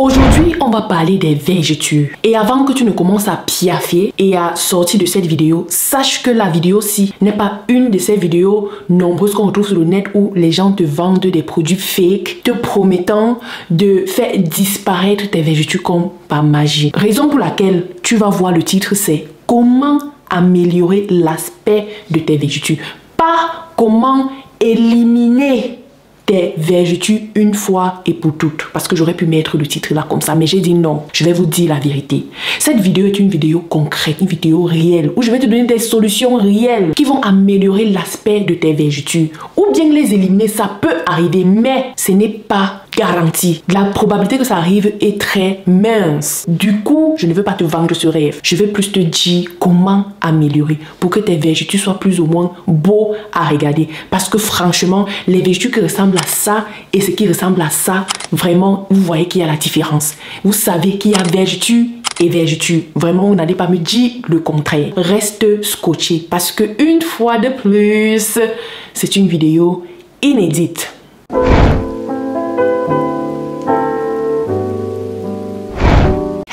Aujourd'hui, on va parler des vergetures. Et avant que tu ne commences à piaffer et à sortir de cette vidéo, sache que la vidéo-ci n'est pas une de ces vidéos nombreuses qu'on retrouve sur le net où les gens te vendent des produits fake, te promettant de faire disparaître tes vergetures comme par magie. Raison pour laquelle tu vas voir le titre, c'est comment améliorer l'aspect de tes vergetures. Pas comment éliminer tes vergetures une fois et pour toutes. Parce que j'aurais pu mettre le titre là comme ça, mais j'ai dit non, je vais vous dire la vérité. Cette vidéo est une vidéo concrète, une vidéo réelle, où je vais te donner des solutions réelles qui vont améliorer l'aspect de tes vergetures. Ou bien les éliminer, ça peut arriver, mais ce n'est pas garanti. La probabilité que ça arrive est très mince. Du coup, je ne veux pas te vendre ce rêve. Je vais plus te dire comment améliorer pour que tes vergetures soient plus ou moins beaux à regarder. Parce que franchement, les vergetures qui ressemblent à ça et ce qui ressemble à ça, vraiment, vous voyez qu'il y a la différence. Vous savez qu'il y a vergetures et vergetures. Vraiment, vous n'allez pas me dire le contraire. Reste scotché parce que une fois de plus, c'est une vidéo inédite.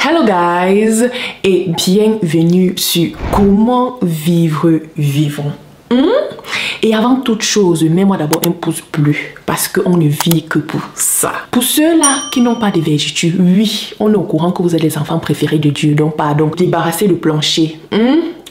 Hello guys et bienvenue sur Comment vivre vivant. Et avant toute chose, mets-moi d'abord un pouce bleu parce qu'on ne vit que pour ça. Pour ceux-là qui n'ont pas de vergetures, oui, on est au courant que vous êtes les enfants préférés de Dieu. Donc pardon, débarrassez le plancher.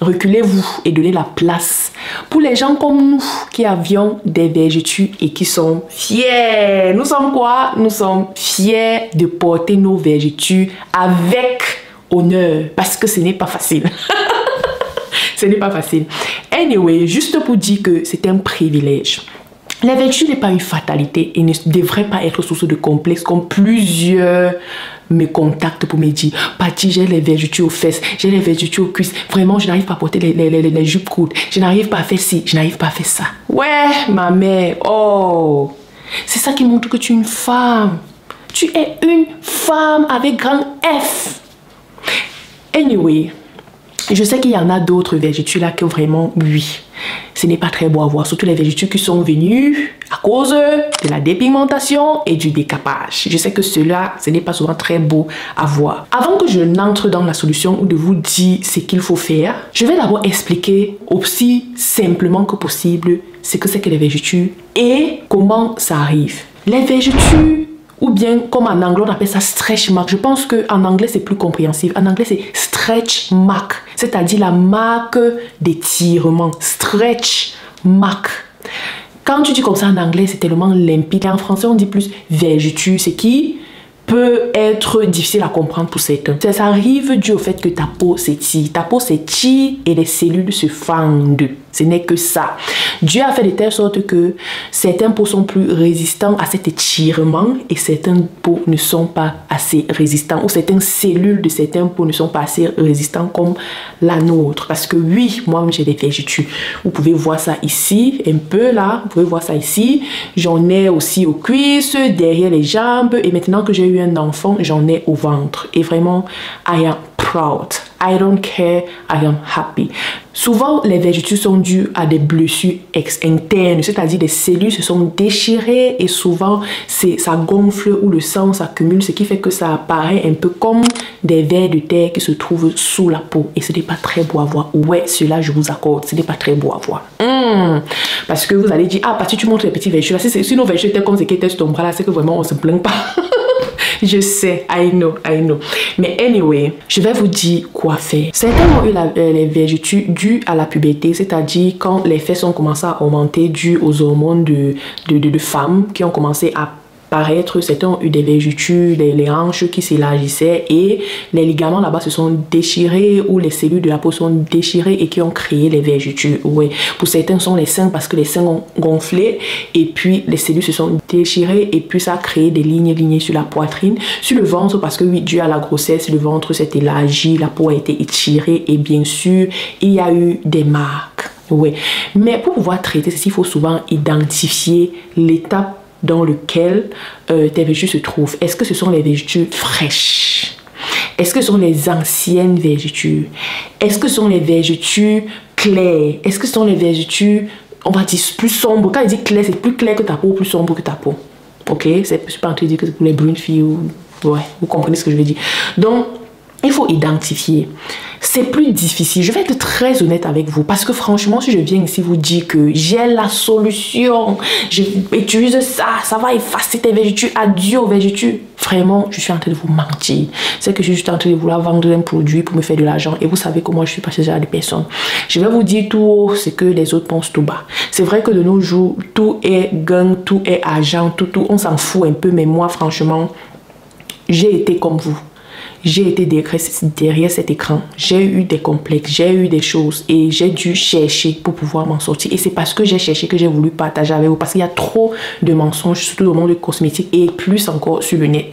Reculez-vous et donnez la place pour les gens comme nous qui avions des vergetures et qui sont fiers. Nous sommes quoi? Nous sommes fiers de porter nos vergetures avec honneur parce que ce n'est pas facile. Ce n'est pas facile. Anyway, juste pour dire que c'est un privilège. La vergeture n'est pas une fatalité et ne devrait pas être source de complexe comme plusieurs me contactent pour me dire Patty, j'ai les vergetures aux fesses, j'ai les vergetures aux cuisses, vraiment je n'arrive pas à porter les jupes courtes, je n'arrive pas à faire ci, je n'arrive pas à faire ça. Ouais, ma mère, oh, c'est ça qui montre que tu es une femme. Tu es une femme avec grand F. Anyway, je sais qu'il y en a d'autres vergetures là que vraiment, oui, ce n'est pas très beau à voir. Surtout les vergetures qui sont venues à cause de la dépigmentation et du décapage. Je sais que cela, ce n'est pas souvent très beau à voir. Avant que je n'entre dans la solution ou de vous dire ce qu'il faut faire, je vais d'abord expliquer aussi simplement que possible ce que c'est que les vergetures et comment ça arrive. Les vergetures, ou bien comme en anglais on appelle ça stretch mark. Je pense qu'en anglais c'est plus compréhensible. En anglais c'est stretch mark, c'est-à-dire la marque d'étirement. Stretch mark. Quand tu dis comme ça en anglais c'est tellement limpide. En français on dit plus vergeture, ce qui peut être difficile à comprendre pour certains. Ça arrive dû au fait que ta peau s'étire. Ta peau s'étire et les cellules se fendent. Ce n'est que ça. Dieu a fait de telle sorte que certains peaux sont plus résistants à cet étirement et certaines peaux ne sont pas assez résistants ou certaines cellules de certaines peaux ne sont pas assez résistantes comme la nôtre. Parce que oui, moi j'ai des vergetures. Vous pouvez voir ça ici, un peu là. Vous pouvez voir ça ici. J'en ai aussi aux cuisses, derrière les jambes et maintenant que j'ai eu un enfant, j'en ai au ventre. Et vraiment, I am proud. I don't care, I am happy. Souvent, les vergetures sont dues à des blessures internes, c'est-à-dire des cellules se sont déchirées et souvent, ça gonfle ou le sang s'accumule, ce qui fait que ça apparaît un peu comme des vers de terre qui se trouvent sous la peau. Et ce n'est pas très beau à voir. Ouais, cela, je vous accorde, ce n'est pas très beau à voir. Parce que vous allez dire, ah, parce que tu montres les petits vergetures. Si nos vergetures étaient comme ce qui était sur ton bras là, c'est que vraiment, on se plaint pas. Je sais, I know. Mais anyway, je vais vous dire quoi faire. Certains ont eu les vergetures dues à la puberté, c'est-à-dire quand les fesses ont commencé à augmenter dues aux hormones de femmes qui ont commencé à paraître. Certains ont eu des vergetures, les hanches qui s'élargissaient et les ligaments là-bas se sont déchirés ou les cellules de la peau sont déchirées et qui ont créé les vergetures. Ouais. Pour certains, ce sont les seins parce que les seins ont gonflé et puis les cellules se sont déchirées et puis ça a créé des lignes sur la poitrine. Sur le ventre parce que oui, dû à la grossesse, le ventre s'est élargi, la peau a été étirée et bien sûr, il y a eu des marques. Ouais. Mais pour pouvoir traiter ceci, il faut souvent identifier l'étape dans lequel tes vergetures se trouvent. Est-ce que ce sont les vergetures fraîches? Est-ce que ce sont les anciennes vergetures? Est-ce que ce sont les vergetures claires? Est-ce que ce sont les vergetures, on va dire, plus sombres? Quand il dit clair, c'est plus clair que ta peau ou plus sombre que ta peau? Ok? Je ne suis pas en train de dire que c'est pour les brunes filles ou Ouais, vous comprenez ce que je veux dire. Donc, il faut identifier. C'est plus difficile. Je vais être très honnête avec vous parce que franchement, si je viens ici vous dire que j'ai la solution, j'utilise ça, ça va effacer tes vergetures, adieu aux vergetures. Vraiment, je suis en train de vous mentir. C'est que je suis en train de vouloir vendre un produit pour me faire de l'argent. Et vous savez comment je suis pas ce genre de personne. Je vais vous dire tout haut ce que les autres pensent tout bas. C'est vrai que de nos jours, tout est gang, tout est argent, tout, on s'en fout un peu. Mais moi, franchement, j'ai été comme vous. J'ai été derrière cet écran. J'ai eu des complexes, j'ai eu des choses et j'ai dû chercher pour pouvoir m'en sortir. Et c'est parce que j'ai cherché que j'ai voulu partager avec vous. Parce qu'il y a trop de mensonges, surtout dans le monde cosmétique et plus encore sur le net.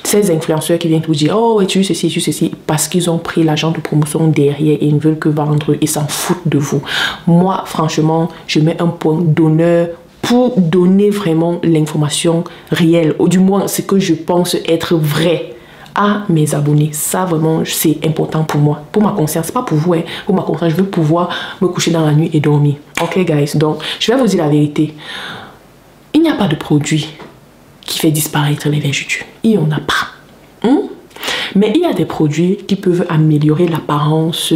Ces influenceurs qui viennent vous dire, oh, tu ceci, parce qu'ils ont pris l'agent de promotion derrière et ils ne veulent que vendre et s'en foutent de vous. Moi, franchement, je mets un point d'honneur pour donner vraiment l'information réelle, ou du moins ce que je pense être vrai à mes abonnés. Ça vraiment c'est important pour moi, pour ma conscience, pas pour vous, hein. Pour ma conscience, je veux pouvoir me coucher dans la nuit et dormir. Ok guys, donc je vais vous dire la vérité, il n'y a pas de produit qui fait disparaître les vergetures, il n'y en a pas, mais il y a des produits qui peuvent améliorer l'apparence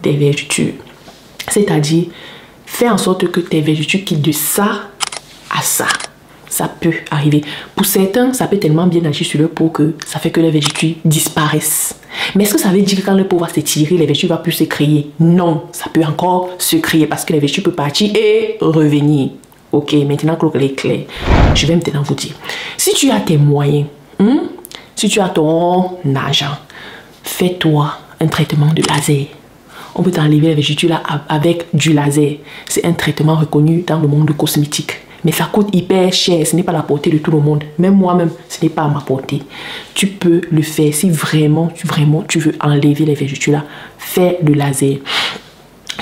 des vergetures, c'est-à-dire faire en sorte que tes vergetures quittent de ça à ça. Ça peut arriver. Pour certains, ça peut tellement bien agir sur leur peau que ça fait que les vergetures disparaissent. Mais est-ce que ça veut dire que quand leur peau va s'étirer, les vergetures ne vont plus se créer? Non, ça peut encore se créer parce que les vergetures peuvent partir et revenir. Ok, maintenant que les clés, je vais maintenant vous dire. Si tu as tes moyens, si tu as ton argent, fais-toi un traitement de laser. On peut t'enlever les vergetures là avec du laser. C'est un traitement reconnu dans le monde cosmétique. Mais ça coûte hyper cher, ce n'est pas à la portée de tout le monde. Même moi-même, ce n'est pas à ma portée. Tu peux le faire si vraiment tu veux enlever les vergetures là. Fais le laser.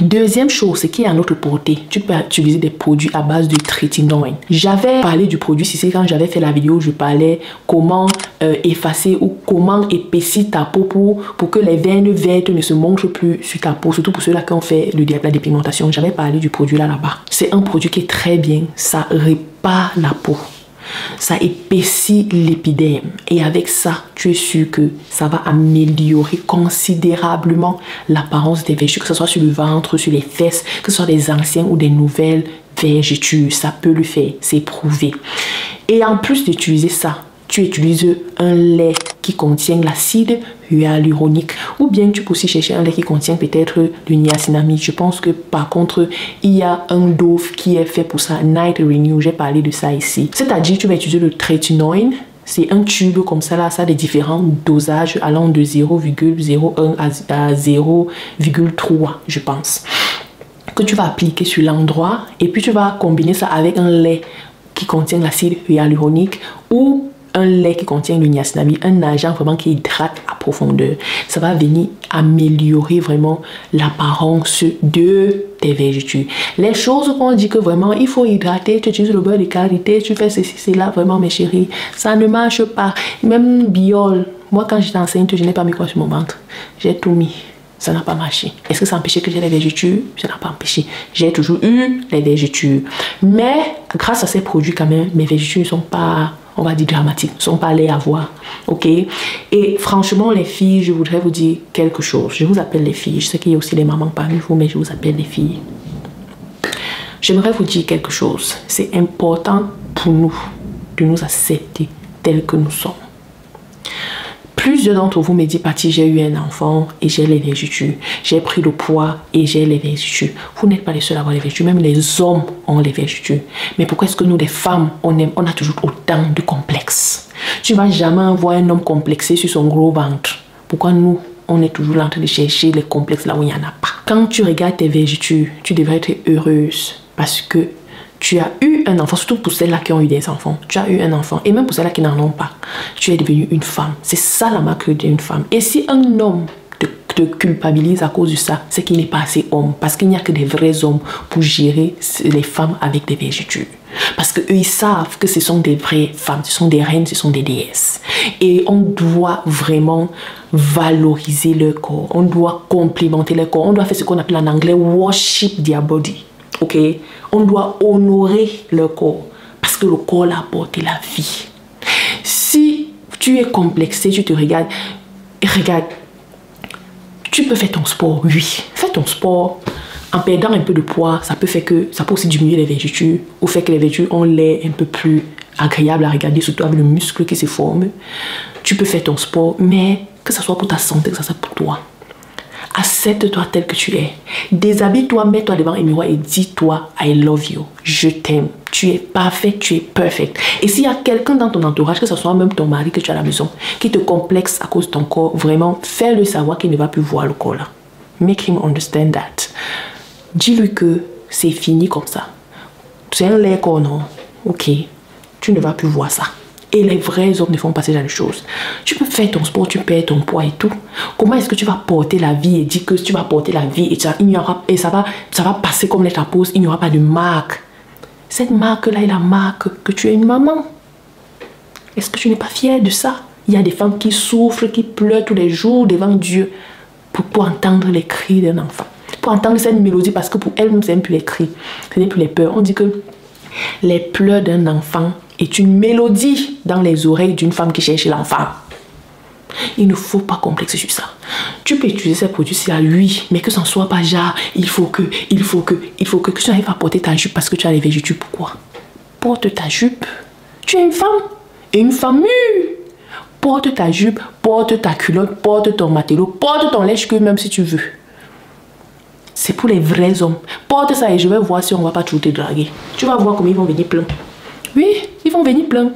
Deuxième chose, c'est qu'il y a à notre portée. Tu peux utiliser des produits à base de trétinoïdes. J'avais parlé du produit ici quand j'avais fait la vidéo où je parlais comment effacer ou comment épaissir ta peau pour que les veines vertes ne se montrent plus sur ta peau. Surtout pour ceux-là qui ont fait la dépigmentation. J'avais parlé du produit là-bas. C'est un produit qui est très bien. Ça répare la peau. Ça épaissit l'épiderme et avec ça, tu es sûr que ça va améliorer considérablement l'apparence des vergetures, que ce soit sur le ventre, sur les fesses, que ce soit des anciennes ou des nouvelles vergetures. Ça peut le faire, c'est prouvé. Et en plus d'utiliser ça, tu utilises un lait qui contient l'acide hyaluronique ou bien tu peux aussi chercher un lait qui contient peut-être du niacinamide. Je pense que par contre il y a un Dove qui est fait pour ça, Night Renew, j'ai parlé de ça ici. C'est-à-dire tu vas utiliser le trétinoïde, c'est un tube comme ça là, ça a des différents dosages allant de 0,01 à 0,3 je pense, que tu vas appliquer sur l'endroit et puis tu vas combiner ça avec un lait qui contient l'acide hyaluronique ou un lait qui contient le niacinamide, un agent vraiment qui hydrate à profondeur. Ça va venir améliorer vraiment l'apparence de tes vergetures. Les choses qu'on dit que vraiment il faut hydrater, tu utilises le beurre de karité, tu fais ceci, cela, vraiment mes chéris, ça ne marche pas. Même Biol, moi quand j'étais enceinte, je n'ai pas mis quoi sur mon ventre. J'ai tout mis. Ça n'a pas marché. Est-ce que ça a empêché que j'ai les vergetures? Ça n'a pas empêché. J'ai toujours eu les vergetures. Mais grâce à ces produits quand même, mes vergetures ne sont pas, on va dire, dramatiques. Ne sont pas allées à voir. Ok? Et franchement, les filles, je voudrais vous dire quelque chose. Je vous appelle les filles. Je sais qu'il y a aussi les mamans parmi vous, mais je vous appelle les filles. J'aimerais vous dire quelque chose. C'est important pour nous de nous accepter tels que nous sommes. Plusieurs d'entre vous me disent, Patty, j'ai eu un enfant et j'ai les vergetures. J'ai pris le poids et j'ai les vergetures. Vous n'êtes pas les seuls à avoir les vergetures. Même les hommes ont les vergetures. Mais pourquoi est-ce que nous, les femmes, on a toujours autant de complexes? Tu ne vas jamais voir un homme complexé sur son gros ventre. Pourquoi nous, on est toujours là en train de chercher les complexes là où il n'y en a pas? Quand tu regardes tes vergetures, tu devrais être heureuse parce que tu as eu un enfant, surtout pour celles-là qui ont eu des enfants. Tu as eu un enfant. Et même pour celles-là qui n'en ont pas. Tu es devenue une femme. C'est ça la marque d'une femme. Et si un homme te culpabilise à cause de ça, c'est qu'il n'est pas assez homme. Parce qu'il n'y a que des vrais hommes pour gérer les femmes avec des vergetures. Parce qu'eux, ils savent que ce sont des vraies femmes. Ce sont des reines, ce sont des déesses. Et on doit vraiment valoriser leur corps. On doit complimenter leur corps. On doit faire ce qu'on appelle en anglais « worship their body ». Ok, on doit honorer le corps parce que le corps l'a apporté la vie. Si tu es complexé, tu te regardes. Et regarde, tu peux faire ton sport, oui. Fais ton sport. En perdant un peu de poids, ça peut aussi diminuer les vergetures, ou faire que les vergetures ont l'air un peu plus agréable à regarder, surtout avec le muscle qui se forme. Tu peux faire ton sport, mais que ce soit pour ta santé, que ce soit pour toi. Accepte-toi tel que tu es. Déshabille-toi, mets-toi devant un miroir et dis-toi I love you. Je t'aime. Tu es parfait, tu es perfect. Et s'il y a quelqu'un dans ton entourage, que ce soit même ton mari que tu as à la maison, qui te complexe à cause de ton corps, vraiment, fais-le savoir qu'il ne va plus voir le corps là. Make him understand that. Dis-lui que c'est fini comme ça. C'est un lait corps, non? Ok. Tu ne vas plus voir ça. Et les vrais hommes ne font pas ce genre de choses. Tu peux faire ton sport, tu perds ton poids et tout. Comment est-ce que tu vas porter la vie et dire que tu vas porter la vie et ça va passer comme lettre à pause, il n'y aura pas de marque. Cette marque-là est la marque que tu es une maman. Est-ce que tu n'es pas fière de ça? Il y a des femmes qui souffrent, qui pleurent tous les jours devant Dieu pour entendre les cris d'un enfant. Pour entendre cette mélodie, parce que pour elles-mêmes, ce n'est plus les cris, ce n'est plus les peurs. On dit que les pleurs d'un enfant est une mélodie dans les oreilles d'une femme qui cherche l'enfant. Il ne faut pas complexer sur ça. Tu peux utiliser ces produits-ci à lui, mais que ça ne soit pas genre, il faut que tu n'arrives à porter ta jupe parce que tu as les vergetures. Pourquoi? Porte ta jupe. Tu es une femme. Et une femme mûre. Porte ta jupe, porte ta culotte, porte ton matelot, porte ton lèche-queue même si tu veux. C'est pour les vrais hommes. Porte ça et je vais voir si on ne va pas toujours te draguer. Tu vas voir comment ils vont venir plein. Oui, ils vont venir plein.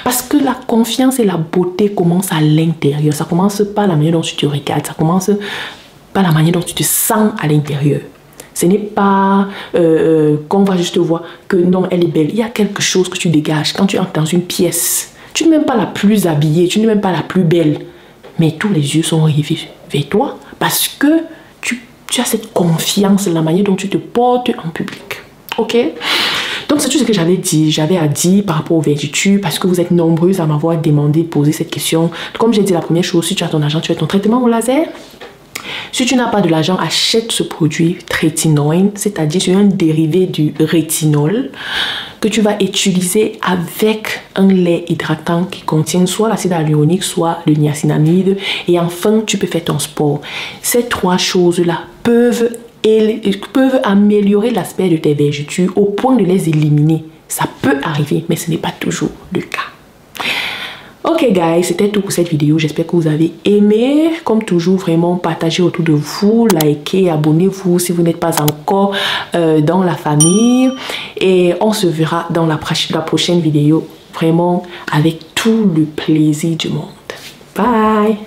Parce que la confiance et la beauté commencent à l'intérieur. Ça commence par la manière dont tu te regardes. Ça commence par la manière dont tu te sens à l'intérieur. Ce n'est pas qu'on va juste voir que non, elle est belle. Il y a quelque chose que tu dégages quand tu entres dans une pièce. Tu n'es même pas la plus habillée, tu n'es même pas la plus belle. Mais tous les yeux sont rivés vers toi parce que tu as cette confiance, la manière dont tu te portes en public. Ok? Donc c'est tout ce que j'avais à dire par rapport aux vergetures parce que vous êtes nombreuses à m'avoir demandé, poser cette question. Comme j'ai dit, la première chose, si tu as ton argent, tu fais ton traitement au laser. Si tu n'as pas de l'argent, achète ce produit trétinoïne, c'est-à-dire c'est un dérivé du rétinol que tu vas utiliser avec un lait hydratant qui contient soit l'acide hyaluronique, soit le niacinamide. Et enfin, tu peux faire ton sport. Ces trois choses-là peuvent améliorer l'aspect de tes vergetures au point de les éliminer. Ça peut arriver, mais ce n'est pas toujours le cas. Ok guys, c'était tout pour cette vidéo. J'espère que vous avez aimé. Comme toujours, vraiment partagez autour de vous, likez, abonnez-vous si vous n'êtes pas encore dans la famille. Et on se verra dans la prochaine vidéo, vraiment avec tout le plaisir du monde. Bye.